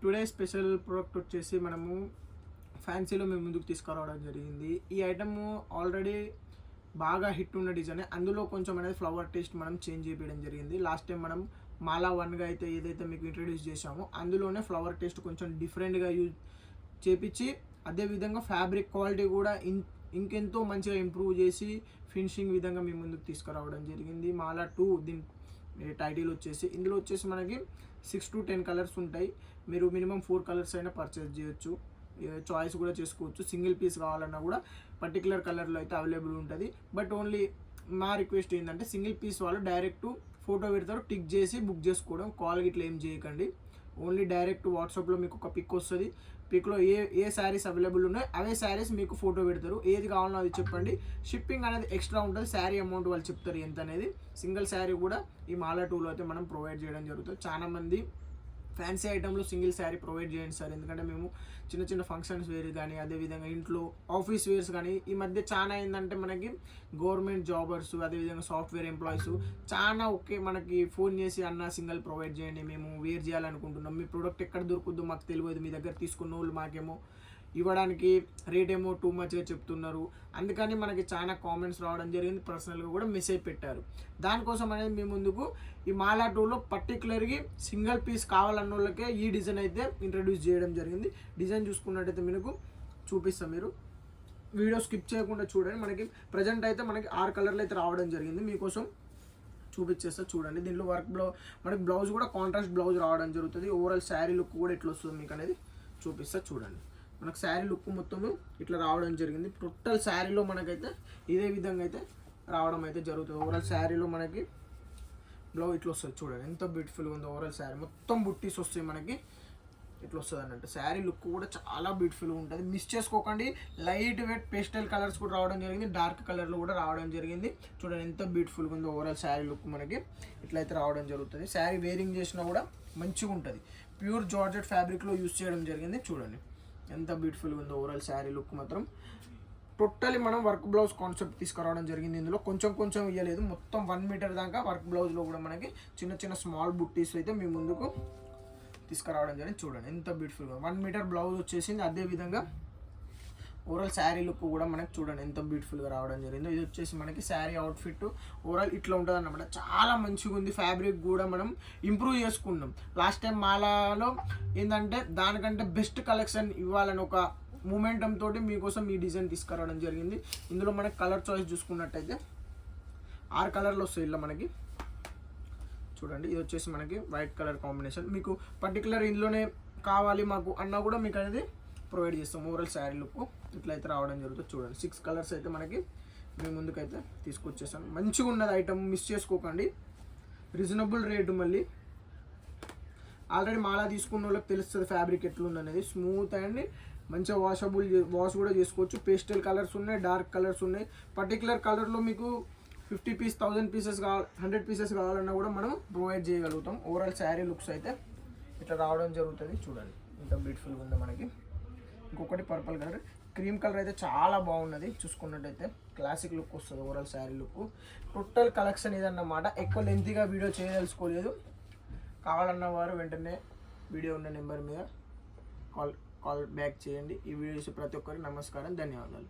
Today special product వచ్చేసి మనము ఫ్యాన్సీలో మేము ముందుకు తీసుకురావడం జరిగింది. ఈ ఐటమ్ ఆల్రెడీ బాగా హిట్ ఉన్న డిజైన్, అందులో కొంచెం అనేది ఫ్లవర్ టేస్ట్ మనం చేంజ్ చేయడం జరిగింది. లాస్ట్ టైం మనం మాలా 1గా అయితే ఏదైతే మీకు ఇంట్రడ్యూస్ చేసామో అందులోనే ఫ్లవర్ టేస్ట్ కొంచెం డిఫరెంట్గా యూజ్ చేపించి, అదేవిధంగా ఫ్యాబ్రిక్ క్వాలిటీ కూడా ఇంకెంతో మంచిగా ఇంప్రూవ్ చేసి ఫినిషింగ్ విధంగా మీ ముందుకు తీసుకురావడం జరిగింది. మాలా 2 దీని టైటిల్ వచ్చేసి, ఇందులో వచ్చేసి మనకి 6 to 10 కలర్స్ ఉంటాయి. మీరు మినిమం 4 కలర్స్ అయినా పర్చేస్ చేయొచ్చు, చాయిస్ కూడా చేసుకోవచ్చు. సింగిల్ పీస్ కావాలన్నా కూడా పర్టికులర్ కలర్లో అయితే అవైలబుల్ ఉంటుంది. బట్ ఓన్లీ మా రిక్వెస్ట్ ఏంటంటే సింగిల్ పీస్ వాళ్ళు డైరెక్ట్ ఫోటో పెడతారు, టిక్ చేసి బుక్ చేసుకోవడం. కాల్ ఇట్లా ఏం చేయకండి. ఓన్లీ డైరెక్ట్ వాట్సాప్లో మీకు ఒక పిక్ వస్తుంది. పిక్లో ఏ శారీస్ అవైలబుల్ ఉన్నాయో అవే శారీస్ మీకు ఫోటో పెడతారు. ఏది కావాలో అది చెప్పండి. షిప్పింగ్ అనేది ఎక్స్ట్రా ఉంటుంది. శారీ అమౌంట్ వాళ్ళు చెప్తారు ఎంత అనేది. సింగిల్ శారీ కూడా ఈ మాలా 2లో అయితే మనం ప్రొవైడ్ చేయడం జరుగుతుంది. చాలామంది ఫ్యాన్సీ ఐటెంలో సింగిల్ శారీ ప్రొవైడ్ చేయండి సార్, ఎందుకంటే మేము చిన్న చిన్న ఫంక్షన్స్ వేర్ కానీ, అదేవిధంగా ఇంట్లో ఆఫీస్ వేర్స్ కానీ, ఈ మధ్య చాలా ఏంటంటే మనకి గవర్నమెంట్ జాబర్స్, అదేవిధంగా సాఫ్ట్వేర్ ఎంప్లాయీస్ చాలా మనకి ఫోన్ చేసి అన్న సింగిల్ ప్రొవైడ్ చేయండి, మేము వేర్ చేయాలనుకుంటున్నాం, మీ ప్రోడక్ట్ ఎక్కడ దొరుకుద్దో మాకు తెలియదు, మీ దగ్గర తీసుకున్న వాళ్ళు మాకేమో ఇవ్వడానికి రేట్ ఏమో టూ మచ్గా చెప్తున్నారు, అందుకని మనకి చాలా కామెంట్స్ రావడం జరిగింది. పర్సనల్గా కూడా మెసేజ్ పెట్టారు. దానికోసం అనేది మీ ముందుకు ఈ మాలా 2లో పర్టికులర్గా సింగిల్ పీస్ కావాలన్న వాళ్ళకే ఈ డిజైన్ అయితే ఇంట్రడ్యూస్ చేయడం జరిగింది. డిజైన్ చూసుకున్నట్టయితే మీకు చూపిస్తాం, మీరు వీడియో స్కిప్ చేయకుండా చూడండి. మనకి ప్రజెంట్ అయితే మనకి 6 కలర్లు అయితే రావడం జరిగింది. మీకోసం చూపించేస్తా చూడండి. దీంట్లో మనకి బ్లౌజ్ కూడా కాంట్రాస్ట్ బ్లౌజ్ రావడం జరుగుతుంది. ఓవరాల్ శారీ లుక్ కూడా ఎట్లా వస్తుంది మీకు అనేది చూపిస్తా చూడండి. మనకు శారీ లుక్ మొత్తము ఇట్లా రావడం జరిగింది. టోటల్ శారీలో మనకైతే ఇదే విధంగా అయితే రావడం అయితే జరుగుతుంది. ఓవరాల్ శారీలో మనకి బ్లౌజ్ ఇట్లా వస్తుంది చూడండి, ఎంత బ్యూటిఫుల్గా ఉంది. ఓవరాల్ శారీ మొత్తం బుట్టీస్ వస్తాయి మనకి, ఇట్లా వస్తుంది అన్నట్టు. శారీ లుక్ కూడా చాలా బ్యూటిఫుల్గా ఉంటుంది. మిస్ చేసుకోకండి. లైట్ వెయిట్ పేస్టల్ కలర్స్ కూడా రావడం జరిగింది, డార్క్ కలర్లో కూడా రావడం జరిగింది. చూడండి ఎంత బ్యూటిఫుల్గా ఉందో. ఓవరాల్ శారీ లుక్ మనకి ఇట్లయితే రావడం జరుగుతుంది. శారీ వేరింగ్ చేసినా కూడా మంచిగా ఉంటుంది. ప్యూర్ జార్జెట్ ఫ్యాబ్రిక్లో యూస్ చేయడం జరిగింది. చూడండి ఎంత బ్యూటిఫుల్గా ఉందో. ఓవరాల్ శారీ లుక్ మాత్రం టోటలీ మనం వర్క్ బ్లౌజ్ కాన్సెప్ట్ తీసుకురావడం జరిగింది. ఇందులో కొంచెం ఇవ్వలేదు, మొత్తం 1 మీటర్ దాకా వర్క్ బ్లౌజ్లో కూడా మనకి చిన్న స్మాల్ బుట్టీస్ అయితే మీ ముందుకు తీసుకురావడం జరిగింది. చూడండి ఎంత బ్యూటిఫుల్గా 1 మీటర్ బ్లౌజ్ వచ్చేసింది. అదేవిధంగా ఓవరాల్ శారీ లుక్ కూడా మనకి చూడండి ఎంత బ్యూటిఫుల్గా రావడం జరిగింది. ఇది వచ్చేసి మనకి శారీ అవుట్ఫిట్ ఓవరాల్ ఇట్లా ఉంటుంది అన్నమాట. చాలా మంచిగా ఉంది. ఫ్యాబ్రిక్ కూడా మనం ఇంప్రూవ్ చేసుకున్నాం. లాస్ట్ టైం మాలాలో ఏంటంటే దానికంటే బెస్ట్ కలెక్షన్ ఇవ్వాలని ఒక మూమెంటం తోటి మీకోసం ఈ డిజైన్ తీసుకురావడం జరిగింది. ఇందులో మనకి కలర్ చాయిస్ చూసుకున్నట్టయితే 6 కలర్లు వస్తాయి ఇలా మనకి. చూడండి ఇది వచ్చేసి మనకి వైట్ కలర్ కాంబినేషన్. మీకు పర్టికులర్ ఇందులోనే కావాలి మాకు అన్నా కూడా మీకు అనేది ప్రొవైడ్ చేస్తాం. ఓవరాల్ శారీ లుక్ ఇట్లయితే రావడం జరుగుతుంది. చూడండి 6 కలర్స్ అయితే మనకి మీ ముందుకైతే తీసుకొచ్చేసాను. మంచిగా ఉన్నది ఐటమ్, మిస్ చేసుకోకండి. రీజనబుల్ రేటు, మళ్ళీ ఆల్రెడీ మాలా తీసుకున్న వాళ్ళకి తెలుస్తుంది ఫ్యాబ్రిక్ ఎట్లుంది అనేది. స్మూత్ అండ్ మంచిగా వాష్ కూడా చేసుకోవచ్చు. పేస్టల్ కలర్స్ ఉన్నాయి, డార్క్ కలర్స్ ఉన్నాయి. పర్టికులర్ కలర్లో మీకు 50 పీస్ 1000 పీసెస్ కావాలి, 100 పీసెస్ కావాలన్నా కూడా మనం ప్రొవైడ్ చేయగలుగుతాం. ఓవరాల్ శారీ లుక్స్ అయితే ఇట్లా రావడం జరుగుతుంది. చూడండి ఎంత బ్యూటిఫుల్గా ఉందో మనకి. ఇంకొకటి పర్పుల్ కలర్, క్రీమ్ కలర్ అయితే చాలా బాగున్నది. చూసుకున్నట్టయితే క్లాసిక్ లుక్ వస్తుంది overall sari look. Total collection ఇదన్నమాట. ఎక్కువ లెంతీగా వీడియో చేయదలుచుకోలేదు. కావాలన్న వారు వెంటనే వీడియో ఉన్న నెంబర్ మీద కాల్ బ్యాక్ చేయండి. ఈ వీడియో చూసి ప్రతి ఒక్కరికి నమస్కారం, ధన్యవాదాలు.